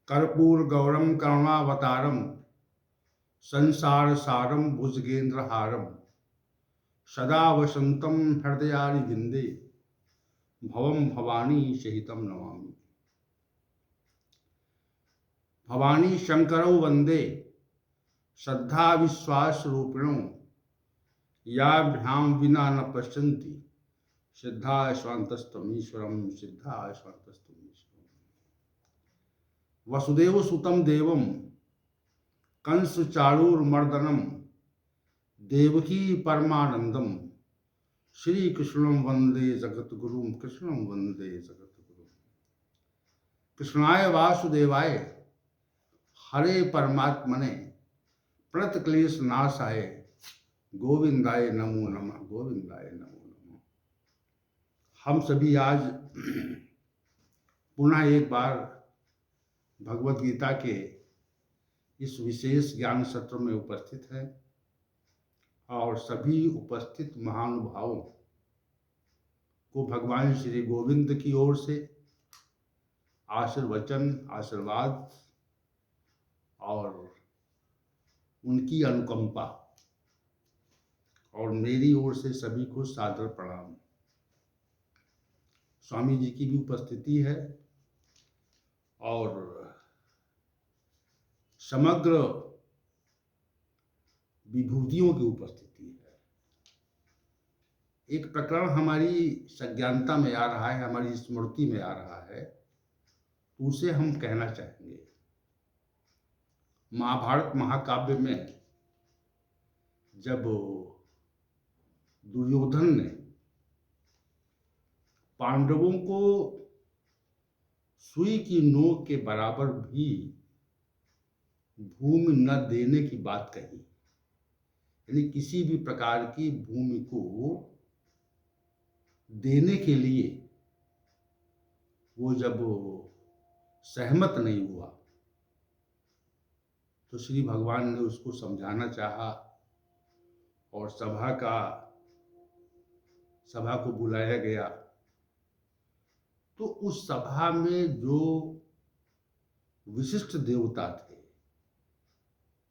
कर्पूर गौरम करुणावतारम संसार सारम भुजगेंद्रहारम सदा वसंतम हृदयारिविंदे भवम भवानी सहितम नमामि। भवानी शंकरौ वंदे श्रद्धा विश्वास रूपिणौ याभ्याम विना न पश्यन्ति सिद्धा स्वांतस्तमीश्वरम सिद्धा स्वांतस्तमीश्वरम। वसुदेव सुतम देवम कंस चाणूरमर्दनम देवकी परमानंदम श्री कृष्णं वंदे जगद्गुरुं कृष्णं वंदे जगद्गुरुं। कृष्णाय वासुदेवाय हरे परमात्मने प्रणत क्लेश नाशाय गोविंदाय नमो नमः गोविंदाय नमो नमः। हम सभी आज पुनः एक बार भगवत गीता के इस विशेष ज्ञान सत्र में उपस्थित हैं और सभी उपस्थित महानुभावों को भगवान श्री गोविंद की ओर से आशीर्वचन आशीर्वाद और उनकी अनुकंपा और मेरी ओर से सभी को सादर प्रणाम। स्वामी जी की भी उपस्थिति है और समग्र विभूतियों की उपस्थिति है। एक प्रकरण हमारी सज्ञानता में आ रहा है, हमारी स्मृति में आ रहा है, उसे हम कहना चाहेंगे। महाभारत महाकाव्य में जब दुर्योधन ने पांडवों को सुई की नोक के बराबर भी भूमि न देने की बात कही, यानी किसी भी प्रकार की भूमि को देने के लिए वो जब सहमत नहीं हुआ तो श्री भगवान ने उसको समझाना चाहा और सभा को बुलाया गया। तो उस सभा में जो विशिष्ट देवता थे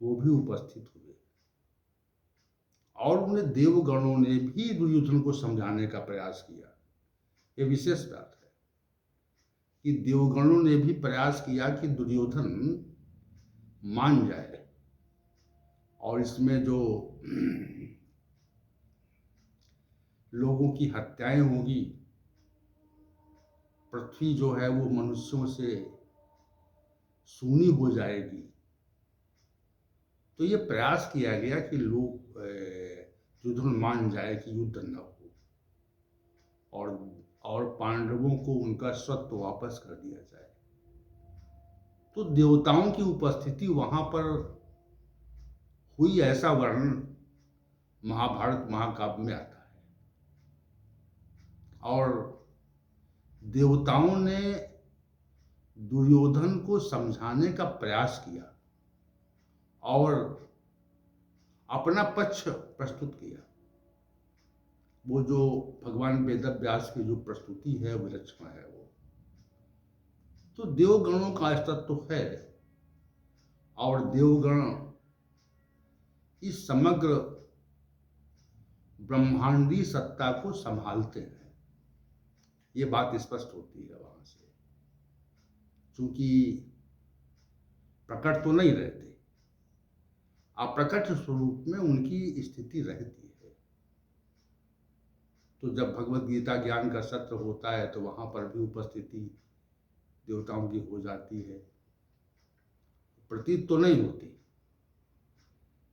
वो भी उपस्थित हुए और उन्हें देवगणों ने भी दुर्योधन को समझाने का प्रयास किया। ये विशेष बात है कि देवगणों ने भी प्रयास किया कि दुर्योधन मान जाए और इसमें जो लोगों की हत्याएं होगी, पृथ्वी जो है वो मनुष्यों से सूनी हो जाएगी, तो ये प्रयास किया गया कि लोग दुर्योधन मान जाए कि युद्ध न हो और पांडवों को उनका स्वत्व वापस कर दिया जाए। तो देवताओं की उपस्थिति वहां पर हुई, ऐसा वर्णन महाभारत महाकाव्य में आता है। और देवताओं ने दुर्योधन को समझाने का प्रयास किया और अपना पक्ष प्रस्तुत किया। वो जो भगवान वेदव्यास की जो प्रस्तुति है विलक्षण है। वो तो देवगणों का अस्तित्व तो है और देवगण इस समग्र ब्रह्मांडी सत्ता को संभालते हैं, ये बात स्पष्ट होती है वहां से। क्योंकि प्रकट तो नहीं रहते, अप्रकट स्वरूप में उनकी स्थिति रहती है। तो जब भगवत गीता ज्ञान का सत्र होता है तो वहां पर भी उपस्थिति देवताओं की हो जाती है। प्रतीत तो नहीं होती,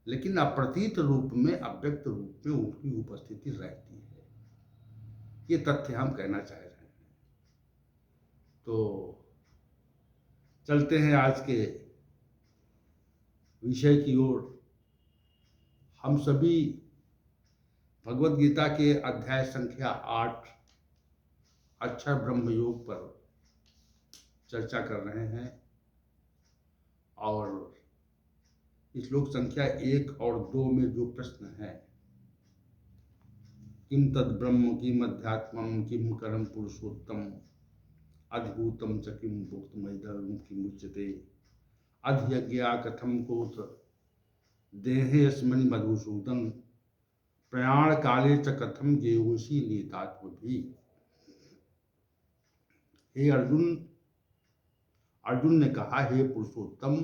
लेकिन अप्रतीत रूप में, अव्यक्त रूप में उनकी उपस्थिति रहती है। ये तथ्य हम कहना चाह रहे हैं। तो चलते हैं आज के विषय की ओर। हम सभी भगवत गीता के अध्याय संख्या 8 अक्षर ब्रह्म योग पर चर्चा कर रहे हैं और श्लोक संख्या 1 और 2 में जो प्रश्न है, किम तद ब्रह्म किम अध्यात्मम किम करम पुरुषोत्तम अधिभूतम च किम भुक्तमैदं किमुच्यते अधियज्ञा कथम कोथ देहेऽस्मिन् मधुसूदन प्रयाण काले च कथम गेयोषि नीतात्म भी। हे अर्जुन, अर्जुन ने कहा, हे पुरुषोत्तम,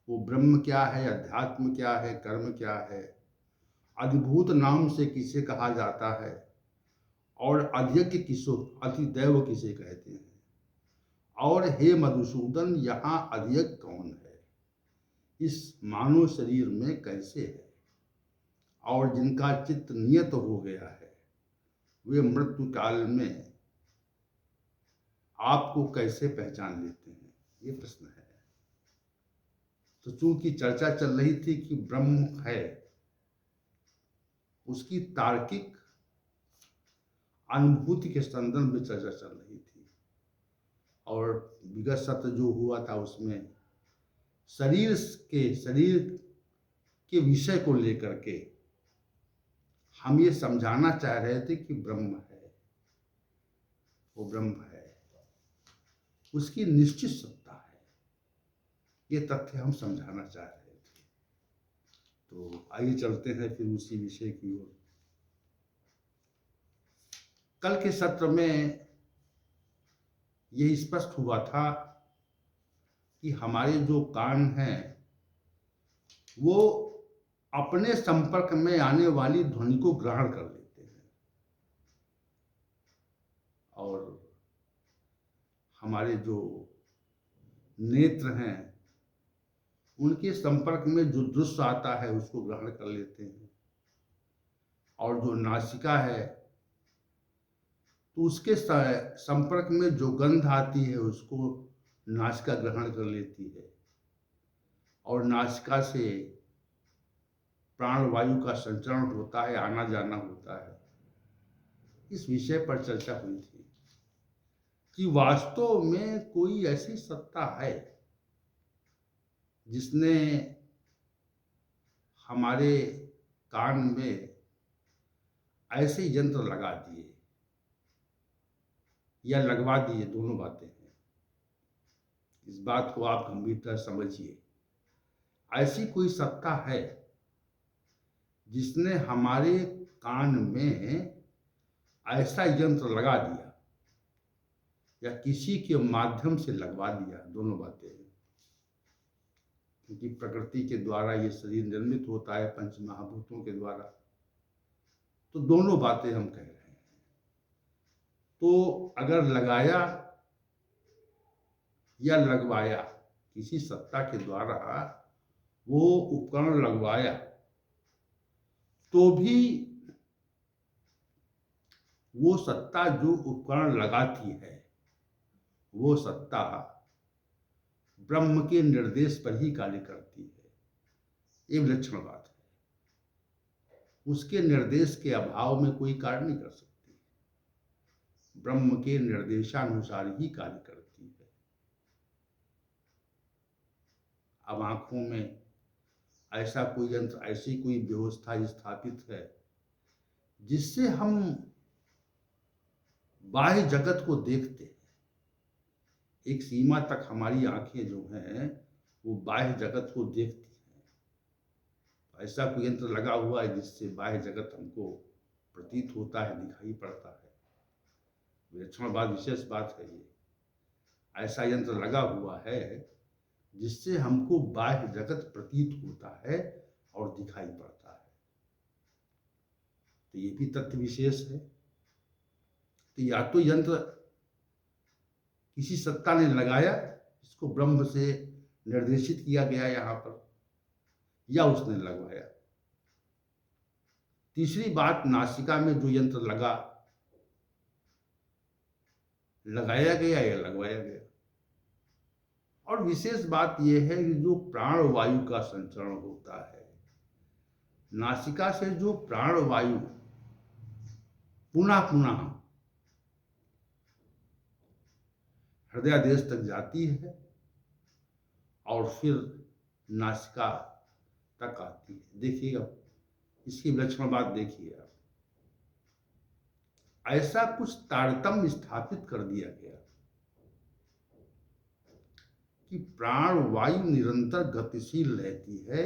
वो ब्रह्म क्या है, अध्यात्म क्या है, कर्म क्या है, अधिभूत नाम से किसे कहा जाता है और अधियज्ञ किसो अधिदैव किसे कहते हैं, और हे मधुसूदन यहाँ अधियज्ञ कौन है, इस मानव शरीर में कैसे है, और जिनका चित्त नियत हो गया है वे मृत्यु काल में आपको कैसे पहचान लेते हैं, ये प्रश्न है। तो चूंकि चर्चा चल रही थी कि ब्रह्म है, उसकी तार्किक अनुभूति के संदर्भ में चर्चा चल रही थी, और विगत सत्र जो हुआ था उसमें शरीर के विषय को लेकर के हम ये समझाना चाह रहे थे कि ब्रह्म है, वो ब्रह्म है, उसकी निश्चित सत्ता है, ये तथ्य हम समझाना चाह रहे थे। तो आइए चलते हैं फिर उसी विषय की ओर। कल के सत्र में यह स्पष्ट हुआ था कि हमारे जो कान हैं वो अपने संपर्क में आने वाली ध्वनि को ग्रहण कर लेते हैं, और हमारे जो नेत्र हैं उनके संपर्क में जो दृश्य आता है उसको ग्रहण कर लेते हैं, और जो नासिका है तो उसके संपर्क में जो गंध आती है उसको नासिका ग्रहण कर लेती है, और नासिका से प्राण वायु का संचरण होता है, आना जाना होता है। इस विषय पर चर्चा हुई थी कि वास्तव में कोई ऐसी सत्ता है जिसने हमारे कान में ऐसे यंत्र लगा दिए या लगवा दिए, दोनों बातें हैं। इस बात को आप गंभीरता समझिए। ऐसी कोई सत्ता है जिसने हमारे कान में ऐसा यंत्र लगा दिया या किसी के माध्यम से लगवा दिया, दोनों बातें हैं। क्योंकि प्रकृति के द्वारा ये शरीर निर्मित होता है, पंच महाभूतों के द्वारा, तो दोनों बातें हम कह रहे हैं। तो अगर लगाया या लगवाया, किसी सत्ता के द्वारा वो उपकरण लगवाया, तो भी वो सत्ता जो उपकरण लगाती है वो सत्ता ब्रह्म के निर्देश पर ही कार्य करती है। ये विलक्षण बात है। उसके निर्देश के अभाव में कोई कार्य नहीं कर सकती, ब्रह्म के निर्देशानुसार ही कार्य करती है। अब आंखों में ऐसा कोई यंत्र, ऐसी कोई व्यवस्था स्थापित है जिससे हम बाह्य जगत को देखते हैं। एक सीमा तक हमारी आंखें जो हैं वो बाह्य जगत को देखती हैं। ऐसा कोई यंत्र लगा हुआ है जिससे बाह्य जगत हमको प्रतीत होता है, दिखाई पड़ता है। विलक्षण बात, विशेष बात है ये। ऐसा यंत्र लगा हुआ है जिससे हमको बाह्य जगत प्रतीत होता है और दिखाई पड़ता है। तो ये भी तथ्य विशेष है। तो या तो यंत्र किसी सत्ता ने लगाया, इसको ब्रह्म से निर्देशित किया गया यहाँ पर, या उसने लगवाया। तीसरी बात, नासिका में जो यंत्र लगाया गया या लगवाया गया। और विशेष बात यह है कि जो प्राण वायु का संचरण होता है, नासिका से जो प्राण वायु पुनः पुनः हृदय देश तक जाती है और फिर नासिका तक आती है। देखिएगा इसकी विलक्षण बात, देखिए आप, ऐसा कुछ तारतम्य स्थापित कर दिया गया कि प्राण वायु निरंतर गतिशील रहती है।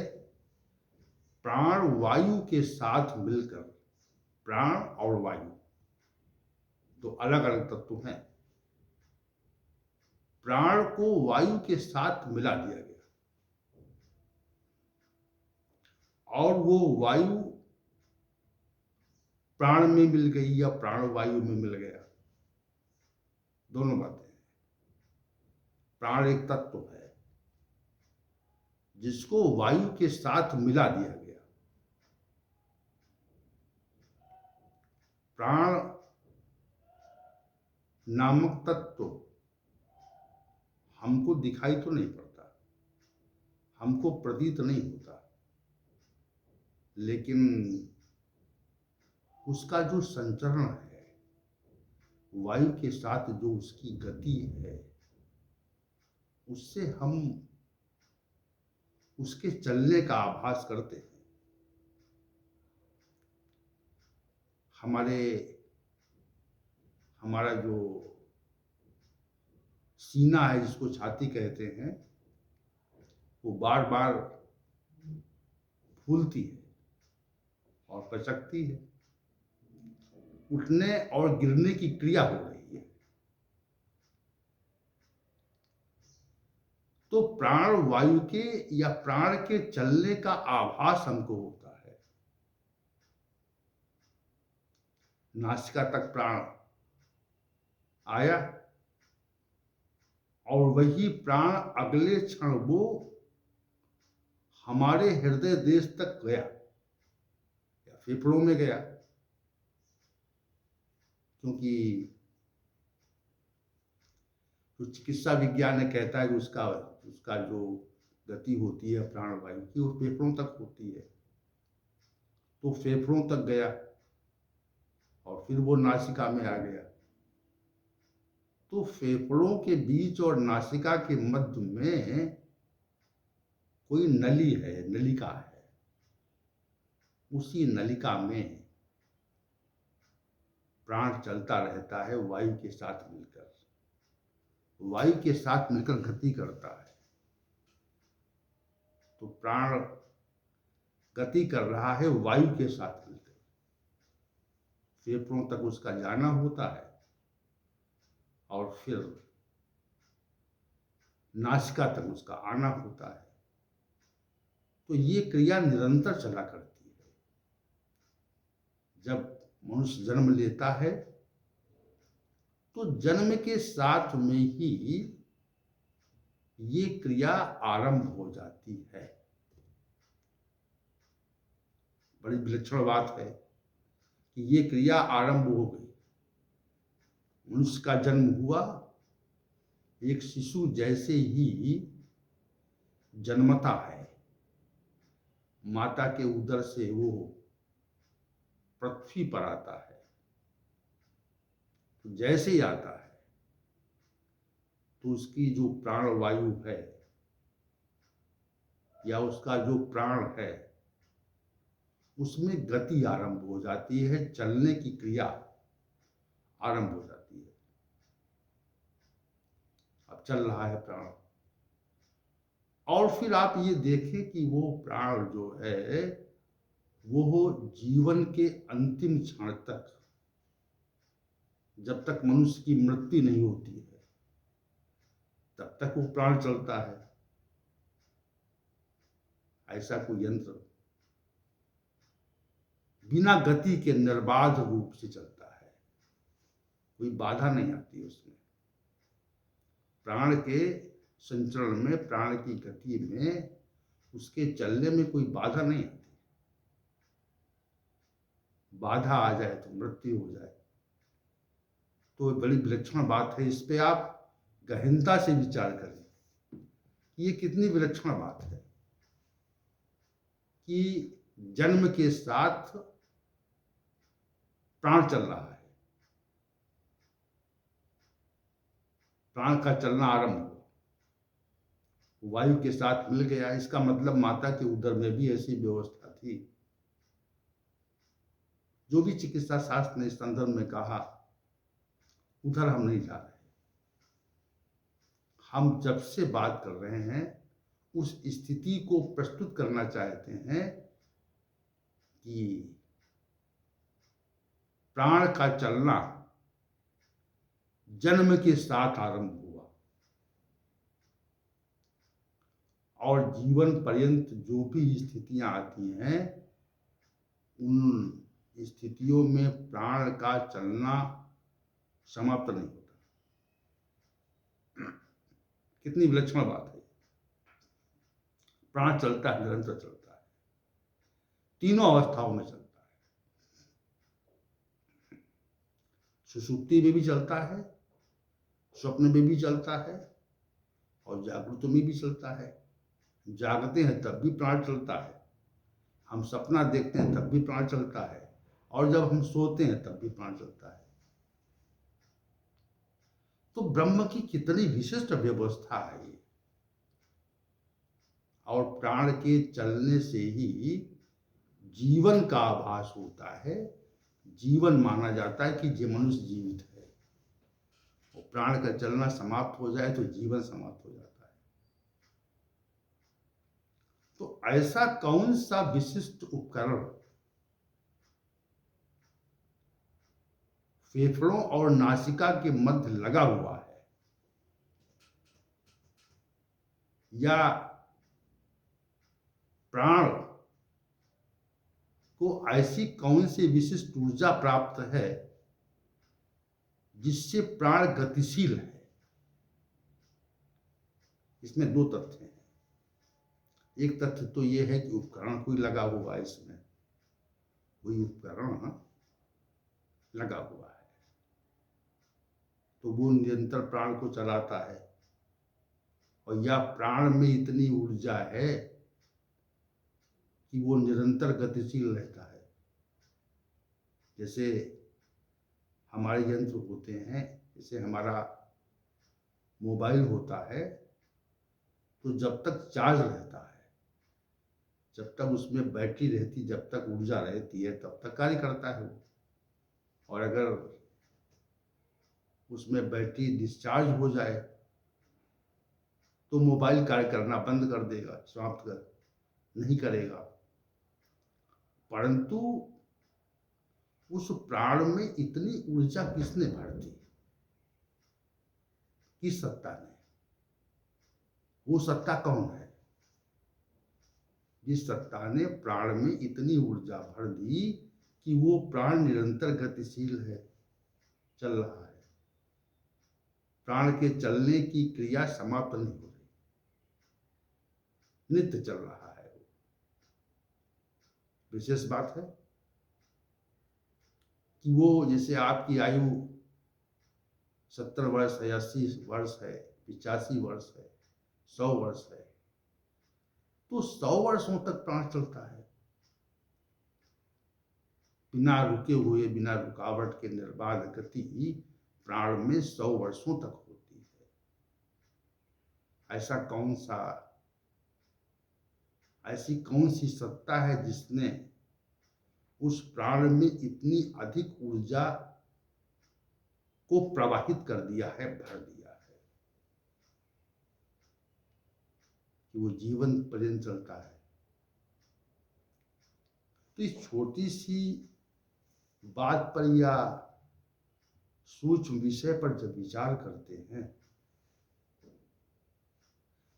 प्राण वायु के साथ मिलकर, प्राण और वायु तो अलग अलग तत्व हैं, प्राण को वायु के साथ मिला दिया गया और वो वायु प्राण में मिल गई या प्राण वायु में मिल गया, दोनों बातें हैं। प्राण एक तत्व है जिसको वायु के साथ मिला दिया गया। प्राण नामक तत्व हमको दिखाई तो नहीं पड़ता, हमको प्रतीत नहीं होता, लेकिन उसका जो संचरण है, वायु के साथ जो उसकी गति है, उससे हम उसके चलने का आभास करते हैं। हमारा जो सीना है, जिसको छाती कहते हैं, वो बार बार फूलती है और कचकती है, उठने और गिरने की क्रिया हो रही है। तो प्राण वायु के या प्राण के चलने का आभास हमको होता है। नासिका तक प्राण आया और वही प्राण अगले क्षण वो हमारे हृदय देश तक गया या फेफड़ों में गया, क्योंकि जो चिकित्सा विज्ञान है कहता है कि उसका जो गति होती है प्राण वायु की, वो फेफड़ों तक होती है। तो फेफड़ों तक गया और फिर वो नासिका में आ गया। तो फेफड़ों के बीच और नासिका के मध्य में कोई नली है, नलिका है। उसी नलिका में प्राण चलता रहता है, वायु के साथ मिलकर, वायु के साथ मिलकर गति करता है। तो प्राण गति कर रहा है वायु के साथ मिलकर, फेफड़ों तक उसका जाना होता है और फिर नासिका तक उसका आना होता है। तो ये क्रिया निरंतर चला करती है। जब मनुष्य जन्म लेता है तो जन्म के साथ में ही ये क्रिया आरंभ हो जाती है। बड़ी विलक्षण बात है कि ये क्रिया आरंभ हो गई। मनुष्य का जन्म हुआ, एक शिशु जैसे ही जन्मता है, माता के उदर से वो पृथ्वी पर आता है। तो जैसे ही आता है तो उसकी जो प्राण वायु है या उसका जो प्राण है, उसमें गति आरंभ हो जाती है, चलने की क्रिया आरंभ हो जाती है। अब चल रहा है प्राण, और फिर आप ये देखें कि वो प्राण जो है वो जीवन के अंतिम क्षण तक, जब तक मनुष्य की मृत्यु नहीं होती है, तब तक वो प्राण चलता है। ऐसा कोई यंत्र बिना गति के निर्बाध रूप से चलता है, कोई बाधा नहीं आती उसमें। प्राण के संचरण में, प्राण की गति में, उसके चलने में कोई बाधा नहीं आती। बाधा आ जाए तो मृत्यु हो जाए। तो बड़ी विलक्षण बात है। इस पे आप गहनता से विचार करें, ये कितनी विलक्षण बात है कि जन्म के साथ प्राण चल रहा है, प्राण का चलना आरंभ हुआ, वायु के साथ मिल गया। इसका मतलब माता के उदर में भी ऐसी व्यवस्था थी। जो भी चिकित्सा शास्त्र ने इस संदर्भ में कहा, उधर हम नहीं जा रहे। हम जब से बात कर रहे हैं उस स्थिति को प्रस्तुत करना चाहते हैं कि प्राण का चलना जन्म के साथ आरंभ हुआ और जीवन पर्यंत जो भी स्थितियां आती हैं उन स्थितियों में प्राण का चलना समाप्त नहीं होता। कितनी विलक्षण बात है। प्राण चलता है, निरंतर चलता है, तीनों अवस्थाओं में चलता है। सुषुप्ति में भी चलता है, स्वप्न में भी चलता है और जागृत में भी चलता है। जागते हैं तब भी प्राण चलता है, हम सपना देखते हैं तब भी प्राण चलता है और जब हम सोते हैं तब भी प्राण चलता है। तो ब्रह्म की कितनी विशिष्ट व्यवस्था है ये। और प्राण के चलने से ही जीवन का आभास होता है, जीवन माना जाता है कि जो मनुष्य जीवित है। और प्राण का चलना समाप्त हो जाए तो जीवन समाप्त हो जाता है। तो ऐसा कौन सा विशिष्ट उपकरण फेफड़ों और नासिका के मध्य लगा हुआ है या प्राण को ऐसी कौन सी विशिष्ट ऊर्जा प्राप्त है जिससे प्राण गतिशील है? इसमें दो तथ्य हैं। एक तथ्य तो यह है कि उपकरण कोई लगा हुआ है, इसमें कोई उपकरण लगा हुआ है तो वो निरंतर प्राण को चलाता है। और या प्राण में इतनी ऊर्जा है कि वो निरंतर गतिशील रहता है। जैसे हमारे यंत्र होते हैं, जैसे हमारा मोबाइल होता है, तो जब तक चार्ज रहता है, जब तक उसमें बैटरी रहती, जब तक ऊर्जा रहती है तब तक कार्य करता है वो। और अगर उसमें बैटरी डिस्चार्ज हो जाए तो मोबाइल कार्य करना बंद कर देगा, समाप्त कर नहीं करेगा। परंतु उस प्राण में इतनी ऊर्जा किसने भर दी? किस सत्ता ने? वो सत्ता कौन है? जिस सत्ता ने प्राण में इतनी ऊर्जा भर दी कि वो प्राण निरंतर गतिशील है, चल रहा है। प्राण के चलने की क्रिया समाप्त नहीं हो रही, नित्य चल रहा है। विशेष बात है कि वो, जैसे आपकी आयु 70 वर्ष है, 80 वर्ष है, 85 वर्ष है, 100 वर्ष है, तो 100 वर्षों तक प्राण चलता है बिना रुके हुए, बिना रुकावट के निर्बाध गति प्राण में 100 वर्षों तक होती है। ऐसी कौन सी सत्ता है जिसने उस प्राण में इतनी अधिक ऊर्जा को प्रवाहित कर दिया है, भर दिया है कि वो जीवन पर्यंत चलता है? तो इस छोटी सी बात पर या सूक्ष्म विषय पर जब विचार करते हैं,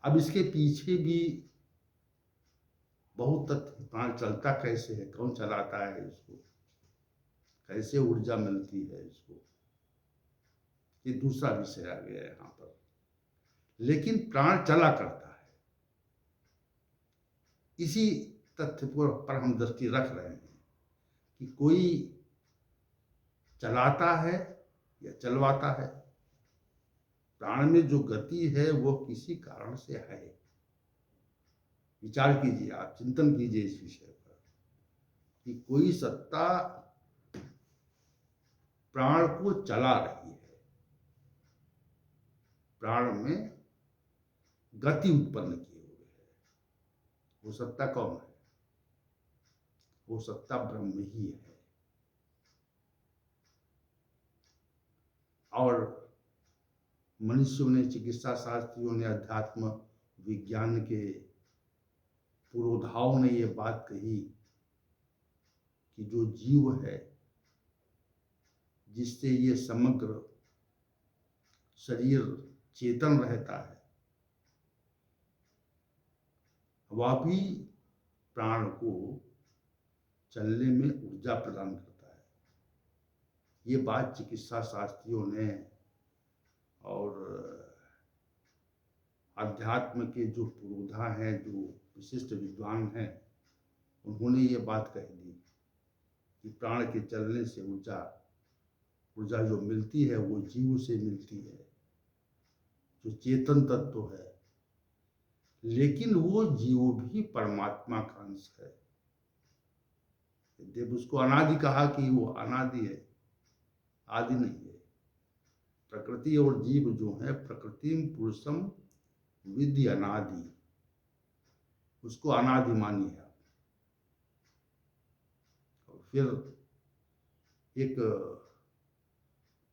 अब इसके पीछे भी बहुत तथ्य, प्राण चलता कैसे है, कौन चलाता है इसको, कैसे ऊर्जा मिलती है इसको, ये दूसरा विषय आ गया यहाँ पर। लेकिन प्राण चला करता है, इसी तथ्य पर हम दृष्टि रख रहे हैं कि कोई चलाता है या चलवाता है। प्राण में जो गति है वो किसी कारण से है। विचार कीजिए, आप चिंतन कीजिए इस विषय पर कि कोई सत्ता प्राण को चला रही है, प्राण में गति उत्पन्न किए हुए है। वो सत्ता कौन है? वो सत्ता ब्रह्म ही है। और मनुष्यों ने, चिकित्सा शास्त्रियों ने, अध्यात्म विज्ञान के पुरोधाओं ने ये बात कही कि जो जीव है, जिससे ये समग्र शरीर चेतन रहता है, वह भी प्राण को चलने में ऊर्जा प्रदान करता है। ये बात चिकित्सा शास्त्रियों ने और अध्यात्म के जो पुरोधा हैं, जो विशिष्ट विद्वान हैं, उन्होंने ये बात कह दी कि प्राण के चलने से ऊर्जा जो मिलती है वो जीव से मिलती है, जो चेतन तत्व है। लेकिन वो जीव भी परमात्मा का अंश है। जब उसको अनादि कहा कि वो अनादि है, आदि नहीं है। प्रकृति और जीव जो है, प्रकृतिम पुरुषम विद्धि अनादि, उसको अनादि मानिए आप। और फिर एक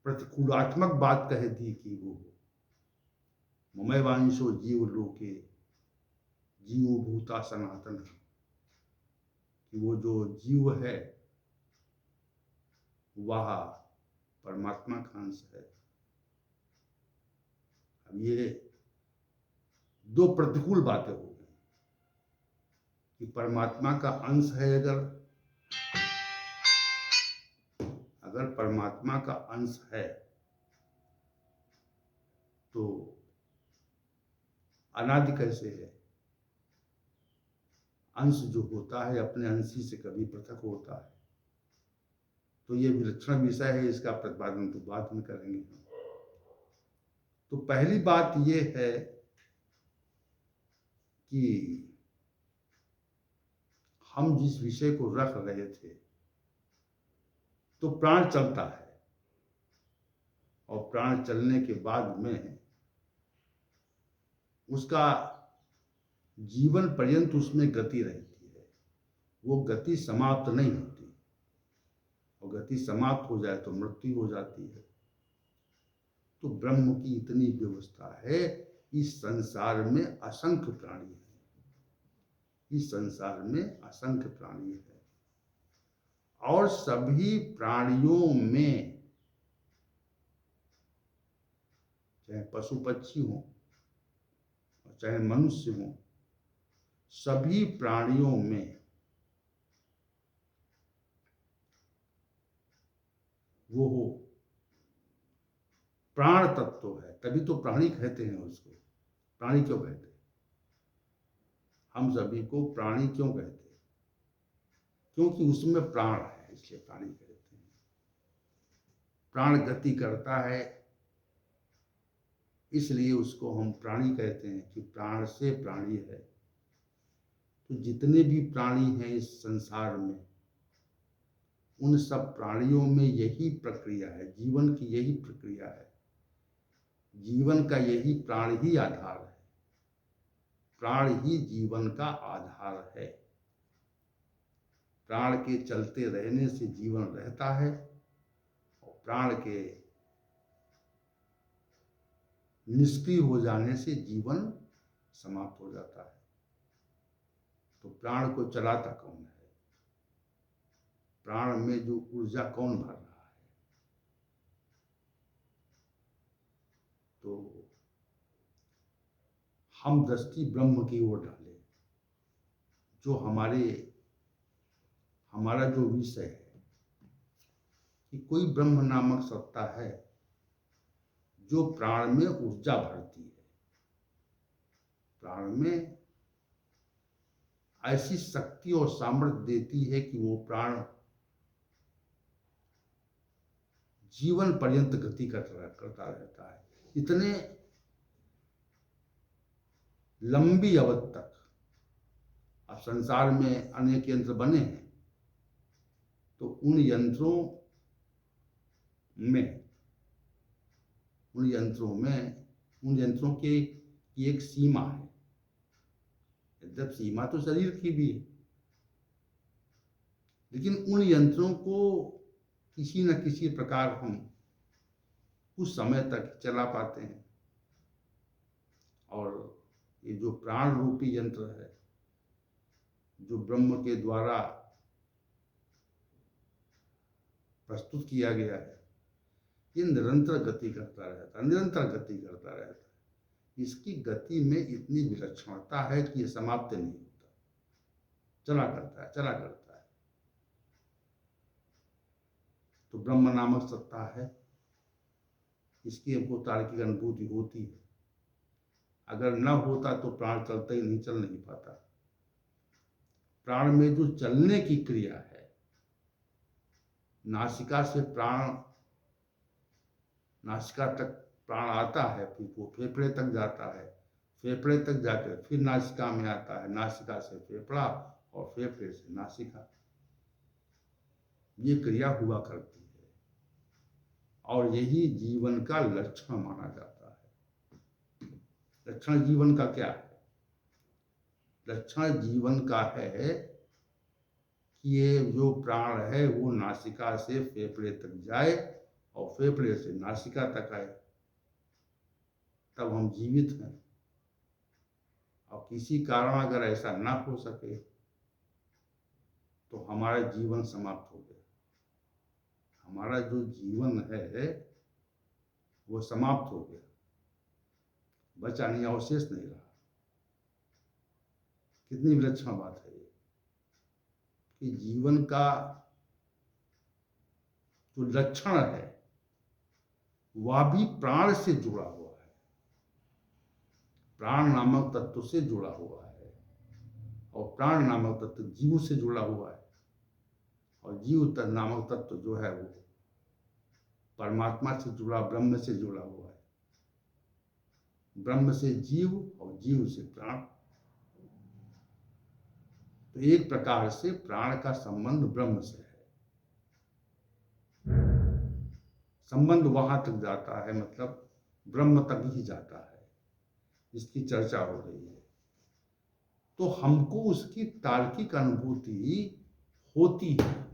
प्रतिकूलात्मक बात कह दी कि वो ममैवांशो जीव लोके जीवो भूता सनातन, कि वो जो जीव है वह परमात्मा का अंश है। अब ये दो प्रतिकूल बातें हो गई कि परमात्मा का अंश है, अगर परमात्मा का अंश है तो अनादि कैसे है? अंश जो होता है अपने अंशी से कभी पृथक होता है। तो ये विलक्षण विषय है, इसका प्रतिपादन तो बाद में करेंगे। तो पहली बात ये है कि हम जिस विषय को रख रहे थे, तो प्राण चलता है और प्राण चलने के बाद में उसका जीवन पर्यंत उसमें गति रहती है, वो गति समाप्त नहीं होती, और गति समाप्त हो जाए तो मृत्यु हो जाती है। तो ब्रह्म की इतनी व्यवस्था है। इस संसार में असंख्य प्राणी है, इस संसार में असंख्य प्राणी है, और सभी प्राणियों में, चाहे पशु पक्षी हो और चाहे मनुष्य हो, सभी प्राणियों में वो हो प्राण तत्व है। तभी तो प्राणी कहते हैं उसको। प्राणी क्यों कहते हैं? हम सभी को प्राणी क्यों कहते हैं? क्योंकि उसमें प्राण है, इसलिए प्राणी कहते हैं। प्राण गति करता है, इसलिए उसको हम प्राणी कहते हैं कि प्राण से प्राणी है। तो जितने भी प्राणी हैं इस संसार में, उन सब प्राणियों में यही प्रक्रिया है, जीवन की यही प्रक्रिया है। जीवन का यही प्राण ही आधार है, प्राण ही जीवन का आधार है। प्राण के चलते रहने से जीवन रहता है, और प्राण के निष्क्रिय हो जाने से जीवन समाप्त हो जाता है। तो प्राण को चलाता कौन है? प्राण में जो ऊर्जा कौन भर रहा है? तो हम दृष्टि ब्रह्म की ओर डालें। जो हमारा जो विषय है कि कोई ब्रह्म नामक सत्ता है जो प्राण में ऊर्जा भरती है, प्राण में ऐसी शक्ति और सामर्थ्य देती है कि वो प्राण जीवन पर्यंत गति करता रहता है। इतने लंबी अवधि तक। अब संसार में अनेक यंत्र बने हैं, तो उन यंत्रों की एक सीमा है। जब सीमा तो शरीर की भी है, लेकिन उन यंत्रों को किसी न किसी प्रकार हम कुछ समय तक चला पाते हैं। और ये जो प्राण रूपी यंत्र है, जो ब्रह्म के द्वारा प्रस्तुत किया गया है, ये निरंतर गति करता रहता है, निरंतर गति करता रहता है। इसकी गति में इतनी विलक्षणता है कि ये समाप्त नहीं होता, चला करता है, चला करता है। तो ब्रह्म नामक सत्ता है, इसकी हमको तार्किक अनुभूति होती है। अगर न होता तो प्राण चलता ही नहीं, चल नहीं पाता। प्राण में जो चलने की क्रिया है, नासिका से प्राण, नासिका तक प्राण आता है, फिर वो फेफड़े तक जाता है, फेफड़े तक जाकर फिर नासिका में आता है, नासिका से फेफड़ा और फेफड़े से नासिका। ये क्रिया हुआ करती है और यही जीवन का लक्षण माना जाता है। लक्षण जीवन का क्या है? लक्षण जीवन का है कि ये जो प्राण है वो नासिका से फेफड़े तक जाए और फेफड़े से नासिका तक आए, तब हम जीवित हैं। और किसी कारण अगर ऐसा ना हो सके तो हमारा जीवन समाप्त हो गया। हमारा जो जीवन है वो समाप्त हो गया, बचा नहीं, अवशेष नहीं रहा। कितनी विलक्षण बात है ये कि जीवन का जो लक्षण है वह भी प्राण से जुड़ा हुआ है, प्राण नामक तत्व से जुड़ा हुआ है, और प्राण नामक तत्व जीव से जुड़ा हुआ है, और जीव नामक तत्व जो है वो परमात्मा से जुड़ा, ब्रह्म से जुड़ा हुआ है। ब्रह्म से जीव और जीव से प्राण। तो एक प्रकार से प्राण का संबंध ब्रह्म से है। संबंध वहां तक जाता है, मतलब ब्रह्म तक ही जाता है, जिसकी चर्चा हो रही है। तो हमको उसकी तार्किक अनुभूति होती है,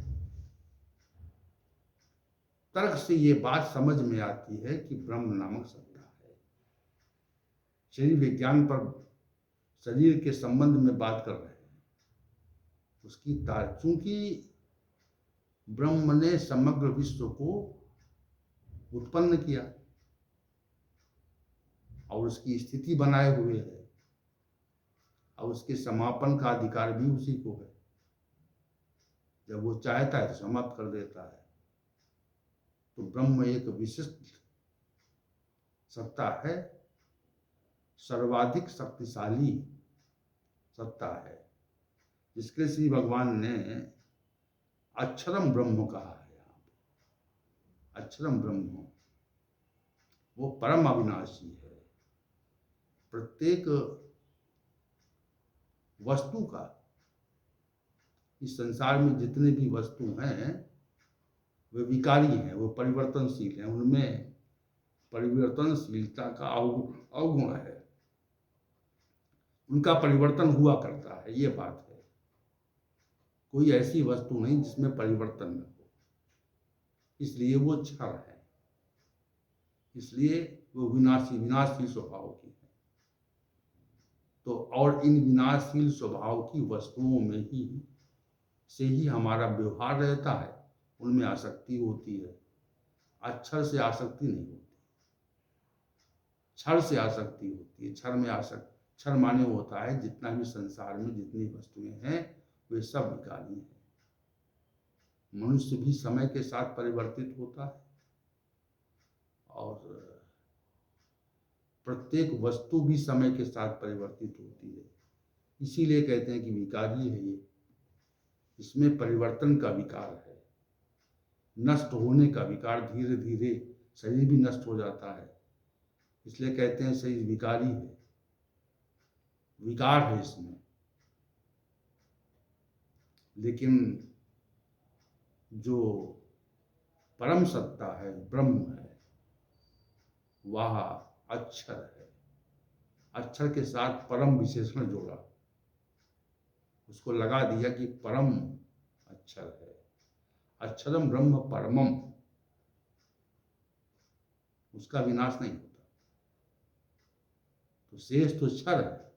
तर्क से ये बात समझ में आती है कि ब्रह्म नामक सत्ता है। शरीर विज्ञान पर शरीर के संबंध में बात कर रहे हैं, उसकी चूंकि ब्रह्म ने समग्र विश्व को उत्पन्न किया और उसकी स्थिति बनाए हुए है, और उसके समापन का अधिकार भी उसी को है। जब वो चाहता है तो समाप्त कर देता है। तो ब्रह्म एक विशिष्ट सत्ता है, सर्वाधिक शक्तिशाली सत्ता है, जिसके श्री भगवान ने अक्षरम ब्रह्म कहा है। यहाँ पे अक्षरम ब्रह्म वो परम अविनाशी है। प्रत्येक वस्तु का, इस संसार में जितने भी वस्तु हैं वे विकारी हैं, वो परिवर्तनशील हैं, उनमें परिवर्तनशीलता का अवगुण है, उनका परिवर्तन हुआ करता है, ये बात है। कोई ऐसी वस्तु नहीं जिसमें परिवर्तन न हो, इसलिए वो क्षर है, इसलिए वो विनाशशील स्वभाव की है। तो और इन विनाशशील स्वभाव की वस्तुओं में ही से ही हमारा व्यवहार रहता है, उनमें आसक्ति होती है। अक्षर से आसक्ति नहीं होती, क्षर से आसक्ति होती है। क्षर माने होता है जितना भी संसार में जितनी वस्तुएं हैं वे सब विकारी हैं। मनुष्य भी समय के साथ परिवर्तित होता है और प्रत्येक वस्तु भी समय के साथ परिवर्तित होती है। इसीलिए कहते हैं कि विकारी है ये, इसमें परिवर्तन का विकार है, नष्ट होने का विकार। धीरे धीरे शरीर भी नष्ट हो जाता है, इसलिए कहते हैं शरीर विकारी है, विकार है इसमें। लेकिन जो परम सत्ता है, ब्रह्म है, वह अक्षर है। अक्षर के साथ परम विशेषण जोड़ा, उसको लगा दिया कि परम अक्षर है। अक्षरम ब्रह्म परमम, उसका विनाश नहीं होता। तो शेष तो क्षर है,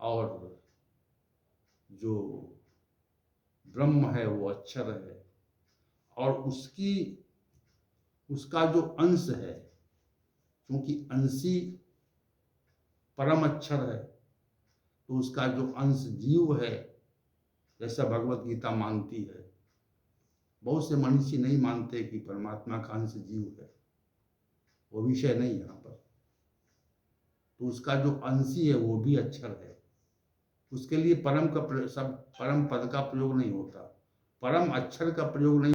और जो ब्रह्म है वो अक्षर है, और उसका जो अंश है, क्योंकि अंशी परम अक्षर है, तो उसका जो अंश जीव है, जैसा भगवत गीता मानती है। बहुत से मनीषी नहीं मानते कि परमात्मा का अंश जीव है, वो विषय नहीं यहाँ पर। तो उसका जो अंशी है वो भी अक्षर है। उसके लिए परम पद का प्रयोग नहीं होता, परम अक्षर का प्रयोग नहीं